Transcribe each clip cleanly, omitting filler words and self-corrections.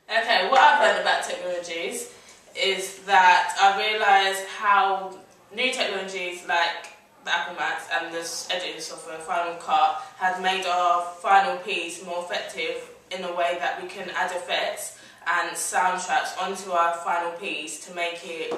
Okay, what I've learned about technologies is that I realised how new technologies like the Apple Macs and this editing software, Final Cut, had made our final piece more effective in a way that we can add effects and soundtracks onto our final piece to make it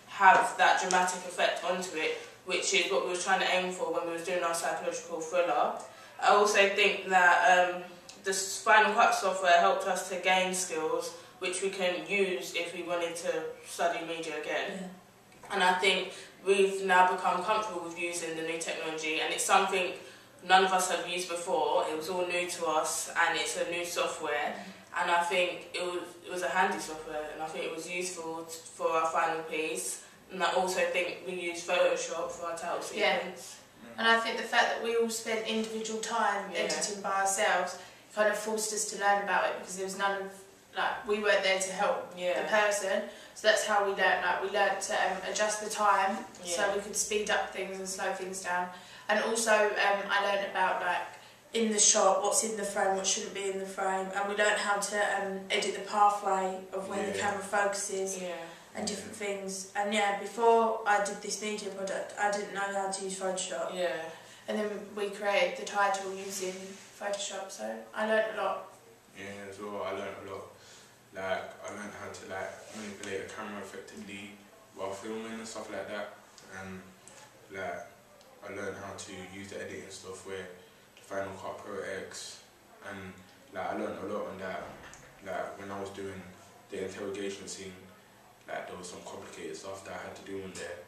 have that dramatic effect onto it, which is what we were trying to aim for when we were doing our psychological thriller. I also think that this Final Cut software helped us to gain skills which we can use if we wanted to study media again. Yeah. And I think we've now become comfortable with using the new technology, and it's something none of us have used before. It was all new to us, and it's a new software. And I think it was a handy software, and I think it was useful for our final piece. And I also think we used Photoshop for our title sequence. Yeah. And I think the fact that we all spent individual time editing by ourselves kind of forced us to learn about it, because there was none of, like, we weren't there to help the person. So that's how we learned. Like, we learned to adjust the time so we could speed up things and slow things down. And also I learned about, like, in the shot, what's in the frame, what shouldn't be in the frame, and we learned how to edit the pathway of when the camera focuses and different things. And before I did this media product, I didn't know how to use Photoshop. Yeah. And then we created the title using Photoshop, so I learned a lot. Yeah, as well, I learned a lot. Like, I learned how to manipulate a camera effectively while filming and stuff like that. And like, I learned how to use the editing software, Final Cut Pro X, and like, I learned a lot on that. Like, when I was doing the interrogation scene, like, there was some complicated stuff that I had to do in there,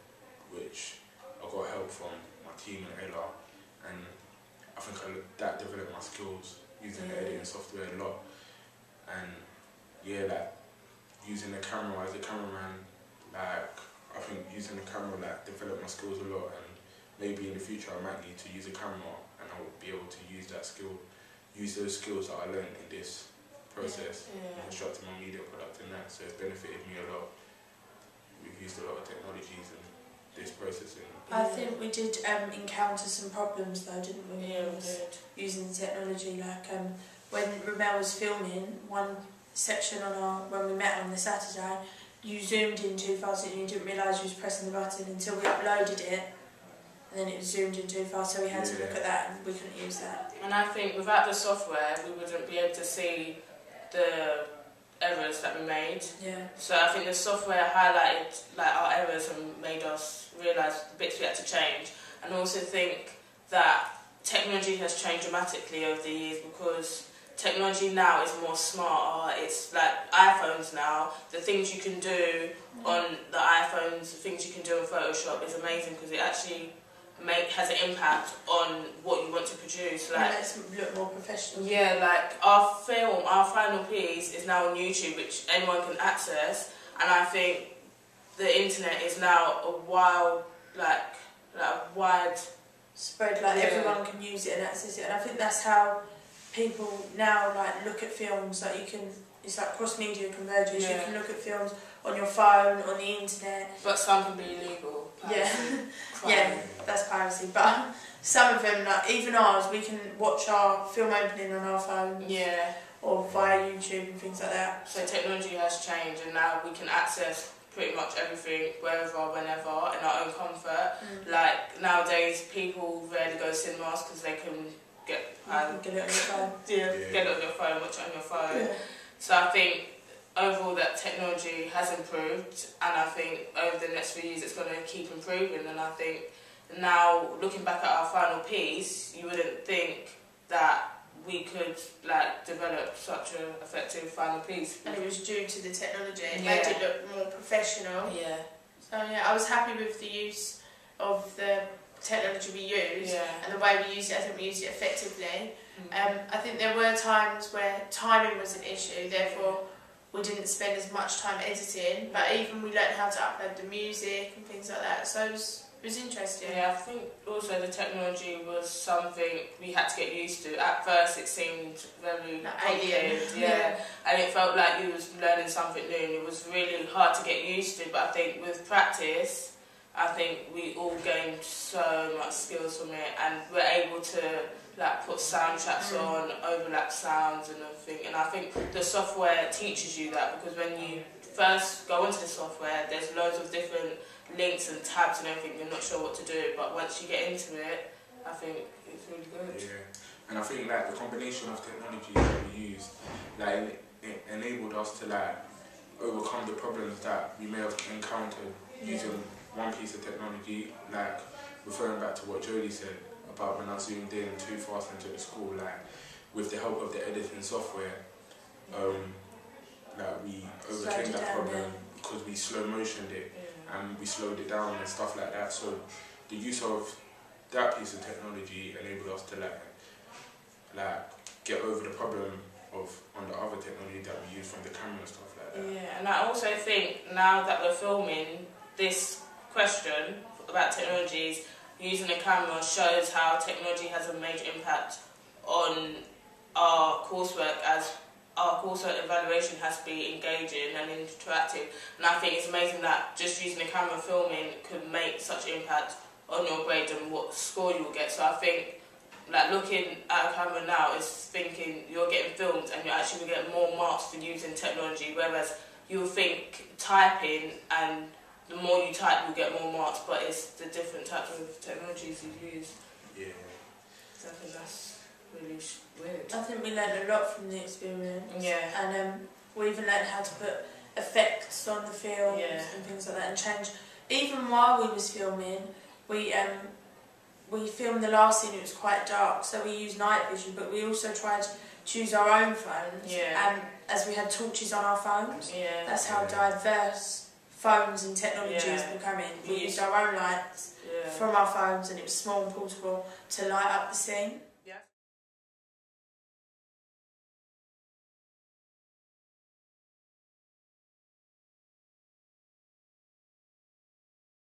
which I got help from my team and Ella, and I think that developed my skills using the editing software a lot. And like, using the camera as a cameraman, like, I think using the camera developed my skills a lot, and maybe in the future I might need to use a camera, and I will be able to use those skills that I learned in this process in constructing my media product and that. So it's benefited me a lot. We've used a lot of technologies in this processing. I think we did encounter some problems though, didn't we? Yeah, we did. Using the technology, like when 6rymel was filming one section when we met on the Saturday, you zoomed in too fast and you didn't realise you was pressing the button until we uploaded it, and then it was zoomed in too fast, so we had to look at that and we couldn't use that. And I think without the software we wouldn't be able to see the errors that we made. Yeah. So I think the software highlighted like our errors and made us realise the bits we had to change. And I also think that technology has changed dramatically over the years, because technology now is more smarter. It's like iPhones now. The things you can do on the iPhones, the things you can do on Photoshop is amazing, because it actually has an impact on what you want to produce. Like, let's look more professional. Yeah, like our film, our final piece is now on YouTube, which anyone can access, and I think the internet is now a wide spread. Like everyone can use it and access it, and I think that's how people now look at films. Like, you can, it's like cross-media convergence. You can look at films on your phone, on the internet. But some can be illegal. Yeah, that's piracy. But some of them, like even ours, we can watch our film opening on our phone. Yeah. Or via YouTube and things like that. So technology has changed, and now we can access pretty much everything, wherever, whenever, in our own comfort. Like, nowadays, people rarely go to cinemas because they can get it on your phone. Get it on your phone, watch it on your phone. Yeah. So I think overall that technology has improved, and I think over the next few years it's going to keep improving. And I think now, looking back at our final piece, you wouldn't think that we could develop such an effective final piece. And it was due to the technology. It made it look more professional. Yeah. So I was happy with the use of the technology we used and the way we used it. I think we used it effectively. I think there were times where timing was an issue, therefore we didn't spend as much time editing, but even we learned how to upload the music and things like that, so it was interesting. Yeah, I think also the technology was something we had to get used to. At first it seemed very complicated, and it felt like you was learning something new, and it was really hard to get used to, but I think with practice I think we all gained so much skills from it, and we're able to like put soundtracks on, overlap sounds and everything. And I think the software teaches you that, because when you first go into the software, there's loads of different links and tabs and everything. You're not sure what to do, but once you get into it, I think it's really good. Yeah, and I think like the combination of technology that we used, like it enabled us to like overcome the problems that we may have encountered using one piece of technology, like referring back to what Jodie said about when I zoomed in too fast into the school, like with the help of the editing software, like we overcame that problem because we slow motioned it and we slowed it down and stuff like that. So the use of that piece of technology enabled us to like get over the problem of on the other technology that we use from the camera and stuff like that. Yeah, and I also think now that we're filming, this question about technologies, using a camera shows how technology has a major impact on our coursework, as our coursework evaluation has to be engaging and interactive. And I think it's amazing that just using a camera filming could make such impact on your grade and what score you will get. So I think, like, looking at a camera now is thinking you're getting filmed and you actually will get more marks for using technology, whereas you'll think typing, and the more you type you'll get more marks, but it's the different types of technologies you use. Yeah. So I think that's really weird. I think we learned a lot from the experience. Yeah. And we even learned how to put effects on the films and things like that, and change. Even while we was filming, we filmed the last scene. It was quite dark, so we used night vision, but we also tried to use our own phones. Yeah. And as we had torches on our phones, Yeah. that's how diverse phones and technologies were becoming. We used our own lights from our phones, and it was small and portable to light up the scene.